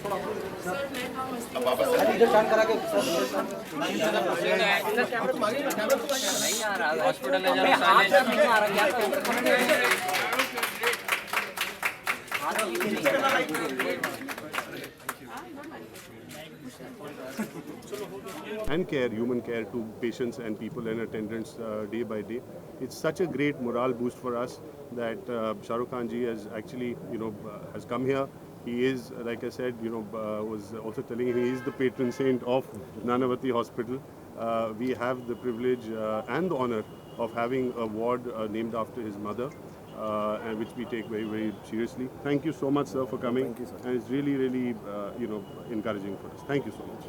Sir मैं हाँ मस्ती अब वापस में इधर स्टार्ट करा के सर नहीं आ रहा हॉस्पिटल ले जाओ साइलेंट नहीं आ रहा and care, human care to patients and people and attendants day by day. It's such a great morale boost for us that Shah Rukh Khan ji has actually, has come here. He is, like I said, was also telling you, he is the patron saint of Nanavati Hospital. We have the privilege and the honor of having a ward named after his mother. And which we take very, very seriously. Thank you so much, sir, for coming. Thank you, sir. And it's really, really, encouraging for us. Thank you so much.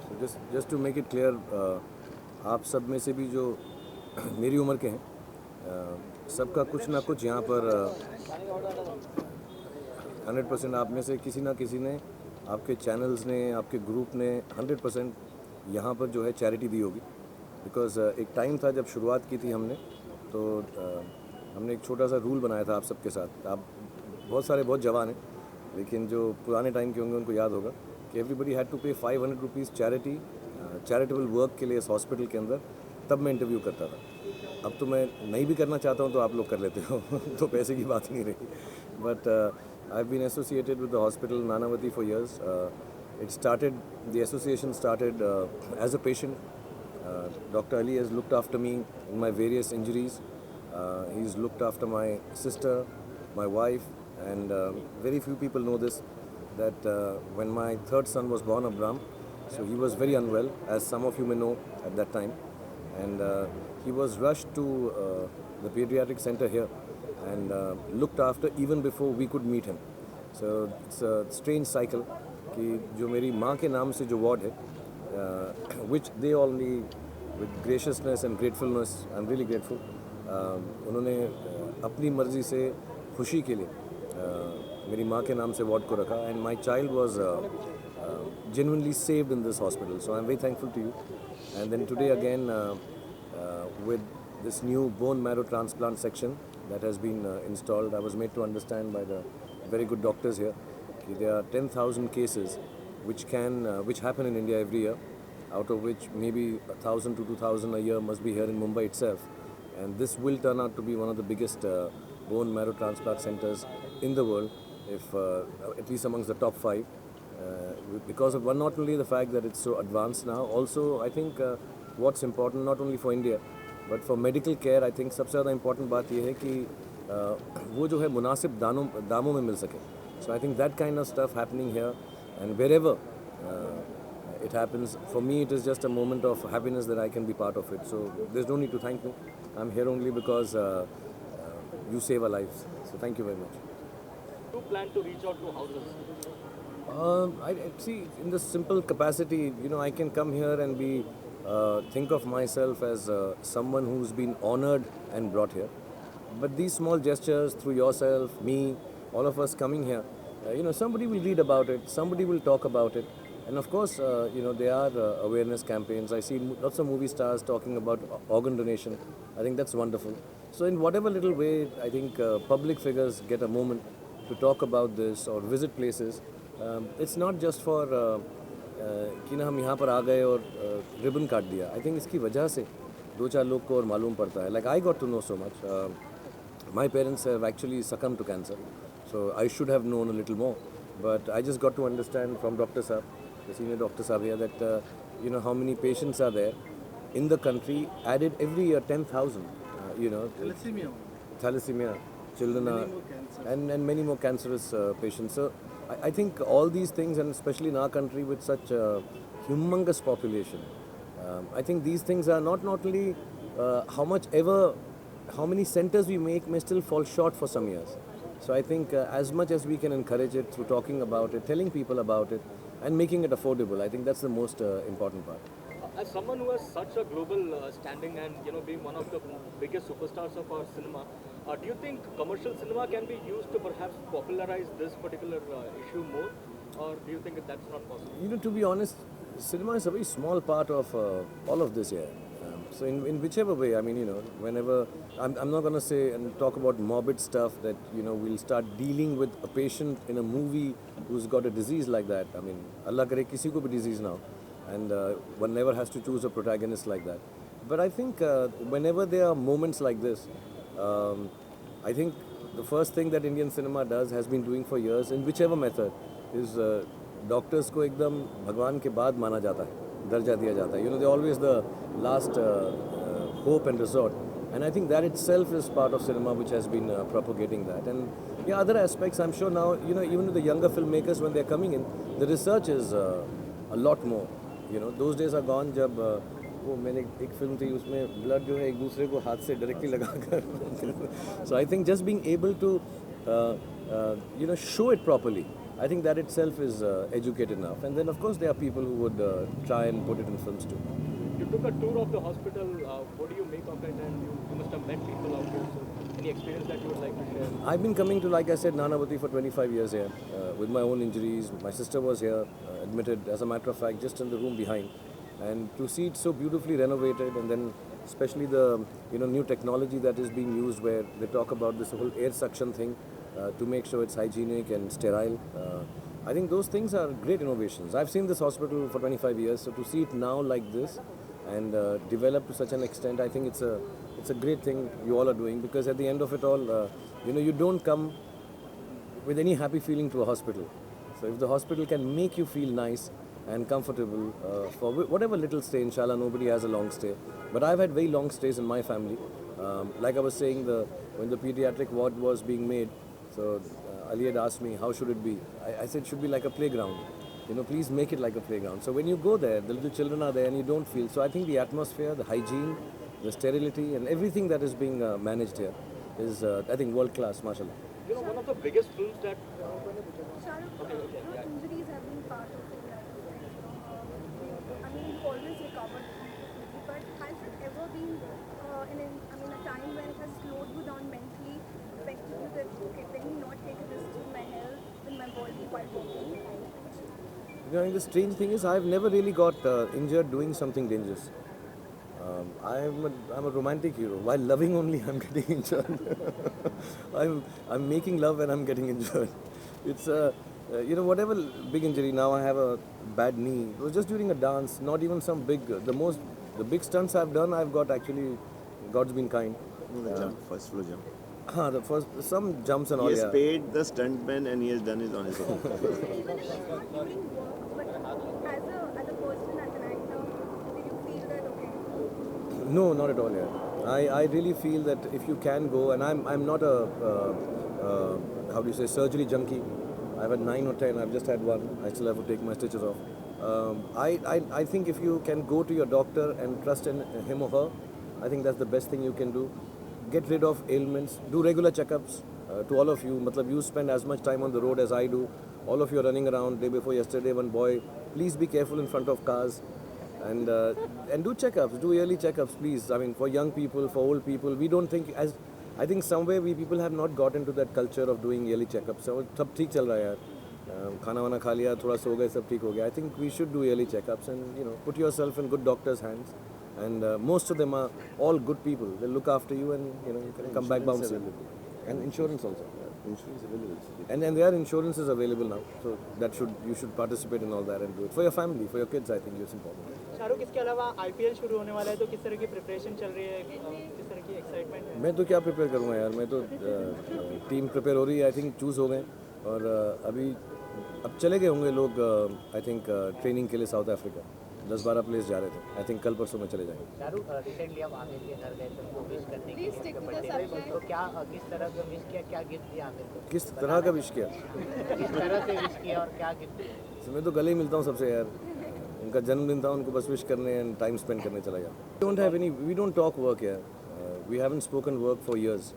So just to make it clear, आप सब में से भी जो मेरी उम्र के हैं, सबका कुछ ना कुछ यहाँ पर 100% आप में से किसी ना किसी ने, आपके चैनल्स ने, आपके ग्रुप ने 100% यहाँ पर जो है चैरिटी दी होगी. बिकॉज एक टाइम था जब शुरुआत की थी हमने, तो हमने एक छोटा सा रूल बनाया था आप सबके साथ. आप बहुत सारे बहुत जवान हैं, लेकिन जो पुराने टाइम के होंगे उनको याद होगा कि एवरीबडी हैड टू पे 500 रुपीज़ चैरिटेबल वर्क के लिए इस हॉस्पिटल के अंदर. तब मैं इंटरव्यू करता था. अब तो मैं नहीं भी करना चाहता हूँ तो आप लोग कर लेते हो तो पैसे की बात नहीं रही. But I have been associated with the hospital Nanavati for years. It started, the association started as a patient. Dr. Ali has looked after me in my various injuries. He's looked after my sister, my wife, and very few people know this, that when my third son was born, Abram, so he was very unwell, as some of you may know at that time, and he was rushed to the pediatric center here and looked after even before we could meet him. So it's a strange cycle कि जो मेरी माँ के नाम से जो ward है, which they only with graciousness and gratefulness, I'm really grateful, उन्होंने अपनी मर्जी से खुशी के लिए मेरी माँ के नाम से वार्ड को रखा. and my child was genuinely saved in this hospital, so I'm very thankful to you. And then today again with this new bone marrow transplant section that has been installed, I was made to understand by the very good doctors here that there are 10,000 cases which happen in India every year, out of which maybe 1,000 to 2,000 a year must be here in Mumbai itself. And this will turn out to be one of the biggest bone marrow transplant centers in the world, if at least amongst the top 5. Because of not only the fact that it's so advanced now, also I think what's important not only for India but for medical care, I think सबसे ज़्यादा important बात ये है कि वो जो है मुनासिब दामों में मिल सके. So I think that kind of stuff happening here, and wherever it happens, for me it is just a moment of happiness that I can be part of it. So there's no need to thank me. I'm here only because you save our lives. So thank you very much. Do you plan to reach out to houses? I see, in the simple capacity, I can come here and be think of myself as someone who's been honored and brought here. But these small gestures through yourself, me, all of us coming here, somebody will read about it, somebody will talk about it. And of course, there are awareness campaigns. I see lots of movie stars talking about organ donation. I think that's wonderful. So in whatever little way, I think public figures get a moment to talk about this or visit places. It's not just for कि ना हम यहाँ पर आ गए और ribbon काट दिया. I think इसकी वजह से 2-4 लोग को और मालूम पड़ता है. Like I got to know so much. My parents have actually succumbed to cancer, so I should have known a little more. But I just got to understand from Dr. Saab, the senior Dr. Saab here, that how many patients are there in the country. Added every year 10,000. Thalassemia, children are, and many more cancerous patients. So I think all these things, and especially in our country with such a humongous population, I think these things are not only how many centers we make may still fall short for some years. So I think as much as we can encourage it through talking about it, telling people about it, and making it affordable, I think that's the most important part. As someone who has such a global standing and being one of the biggest superstars of our cinema, do you think commercial cinema can be used to perhaps popularize this particular issue more, or do you think that that's not possible? To be honest, cinema is a very small part of all of this here. So in whichever way, I mean, whenever I'm not gonna say and talk about morbid stuff that we'll start dealing with a patient in a movie who's got a disease like that. I mean, Allah kare kisi ko bhi disease now, and one never has to choose a protagonist like that. But I think whenever there are moments like this, I think the first thing that Indian cinema does has been doing for years in whichever method is doctors को एकदम भगवान के बाद माना जाता है, दर्जा दिया जाता है. They're always the last hope and resort. And I think that itself is part of cinema which has been propagating that. And yeah, other aspects, I'm sure now, even with the younger filmmakers when they're coming in, the research is a lot more. Those days are gone जब वो मैंने एक film थी उसमें blood जो है एक दूसरे को हाथ से डायरेक्टली लगाकर. So I think just being able to show it properly, I think that itself is educated enough. And then of course there are people who would try and put it in films too. You took a tour of the hospital. What do you make of it? And you must have met people out here. So any experience that you would like to share? I've been coming to, like I said, Nanavati for 25 years here with my own injuries. My sister was here, admitted, as a matter of fact, just in the room behind. And to see it so beautifully renovated, and then especially the new technology that is being used, where they talk about this whole air suction thing to make sure it's hygienic and sterile. I think those things are great innovations. I've seen this hospital for 25 years, so to see it now like this and develop to such an extent, I think it's a great thing you all are doing, because at the end of it all, you don't come with any happy feeling to a hospital. So if the hospital can make you feel nice and comfortable for whatever little stay, inshallah, nobody has a long stay. But I've had very long stays in my family. Like I was saying, when the pediatric ward was being made, so Ali had asked me, how should it be? I said, it should be like a playground. Please make it like a playground. So when you go there, the little children are there and you don't feel. So I think the atmosphere, the hygiene, the sterility and everything that is being managed here is, I think, world class, mashallah. One of the biggest films that... Injuries have been part of your life. I mean, you always recovered, but has it ever been a time when it has slowed you down mentally, affected you that, okay, let me not take a risk with my health, with my body while walking? The strange thing is, I've never really got injured doing something dangerous. I'm a romantic hero. While loving only, I'm getting injured. I'm making love and I'm getting injured. It's whatever big injury. Now I have a bad knee. It was just during a dance, not even some big. The big stunts I've done, I've got actually. God's been kind. The jump, first floor jump. Some jumps and all. He has paid the stuntman and he has done it on his own. Even if it's not during work, but as a person, as an actor, did you feel that, okay? No, not at all. Yeah, I really feel that if you can go, and I'm not a how do you say, surgery junkie. I've had 9 or 10. I've just had one. I still have to take my stitches off. I think if you can go to your doctor and trust in him or her, I think that's the best thing you can do. Get rid of ailments. Do regular checkups. To all of you, matlab, you spend as much time on the road as I do. All of you are running around. Day before yesterday, one boy. Please be careful in front of cars, and do checkups. Do yearly checkups, please. I mean, for young people, for old people, we don't think as. I think somewhere we people have not got into that culture of doing yearly checkups. So सब ठीक चल रहा है यार. खाना वाना खा लिया, थोड़ा सो गए, सब ठीक हो गया. I think we should do yearly checkups and put yourself in good doctors' hands. And most of them are all good people. They look after you and you can come back bouncing. And insurance also. Insurance available. And there are insurances available now. So you should participate in all that and do it. For your family, for your kids, I think it's important. Shahrukh, इसके अलावा IPL शुरू होने वाला है, तो किस तरह की प्रिपरेशन चल रही है, किस तरह की एक्साइटमेंट है? मैं तो क्या प्रिपेयर करूँगा यार, मैं तो टीम प्रिपेयर हो रही है. आई थिंक चूज़ हो गए और अभी अब चले गए होंगे लोग. आई थिंक ट्रेनिंग के लिए साउथ अफ्रीका 10-12 प्लेयर्स जा रहे थे. आई थिंक कल परसों में चले जाएंगे. शाहरुख, रिसेंटली आप आमिर के घर गए थे उनको विश करने के लिए, उसके बर्थडे पे, तो क्या किस तरह का विश किया, क्या गिफ्ट दिया आमिर को? किस तरह का विश किया? किस तरह से विश किया और क्या गिफ्ट दिया? तो मैं तो गले ही मिलता हूँ सबसे यार. उनका जन्मदिन था, उनको बस विश करने एंड टाइम स्पेंड करने चला गया. We don't talk work here. We haven't spoken work for years.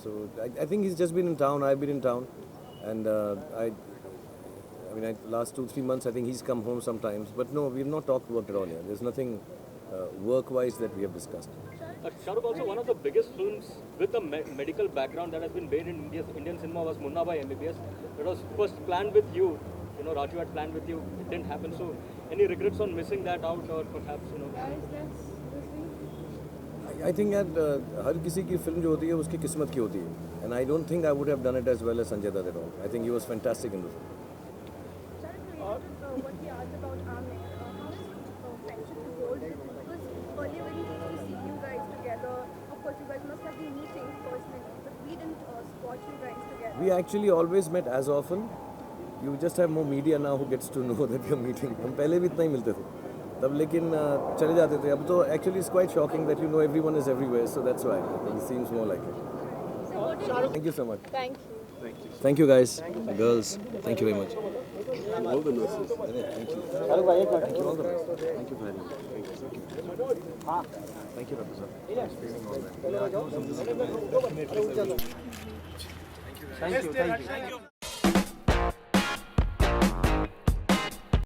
So I think he's just been in town. I've been in town, and last 2-3 months I think he's come home sometimes. But no, we've not talked work at all here. There's nothing work-wise that we have discussed. Shahrukh, also one of the biggest films with a medical background that has been made in Indian cinema was Munna Bhai MBBS. It was first planned with you. Raju had planned with you. It didn't happen. So, any regrets on missing that out, or perhaps, Guys, that's the thing. I think यार हर किसी की film जो होती है उसकी किस्मत की होती है and I don't think I would have done it as well as Sanjay Dutt at all I think he was fantastic in the film What we asked about Amir, how is your friendship evolved? Because earlier when we used to see you guys together, of course you guys must have been meeting personally, but we didn't watch you guys together. We actually always met as often. You just have more media now who gets to know that you're meeting. हम पहले भी इतना ही मिलते थे तब लेकिन चले जाते थे अब तो actually it's quite shocking that you know everyone is everywhere so that's why it seems more like it. Thank you so much. Thank you. Thank you guys, girls. Thank you very much. All the nurses. Thank you. Thank you all the best. Thank you very much. Thank you, Dr. Sir. Thank you.